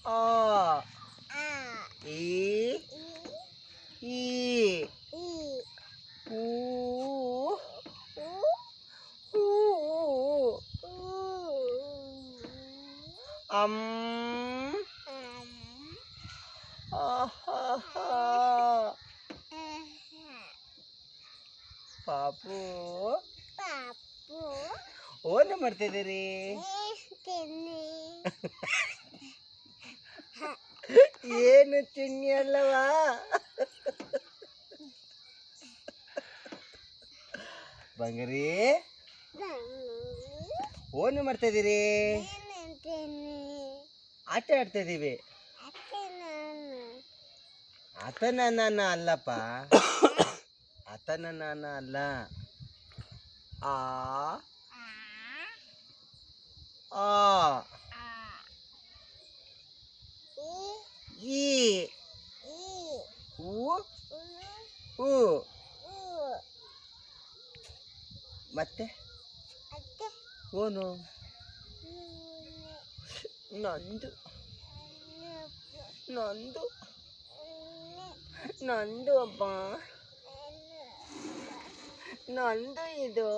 ಆ ಈ ಈ ಊ ಊ ಅಂ ಆಹಾ ಪಾಪು ಓನ ಮಾಡ್ತಿದ್ದೀರಿ ಏನು ಚಿನ್ನಿ ಅಲ್ಲವಾ ಬಂಗಾರಿ ಓನು ಮಾಡ್ತಾ ಇದ್ದೀರಿ ಆಟ ಆಡ್ತಾ ಇದ್ದೀವಿ ಆತನ ನಾನು ಅಲ್ಲಪ್ಪ ಆತನ ನಾನು ಅಲ್ಲ ಆ ಆ ಈ ಊ ಊ ಮತ್ತೆ ಓನು ನಂದು ನಂದು ನಂದು ಅಪ್ಪ ನಂದು ಇದು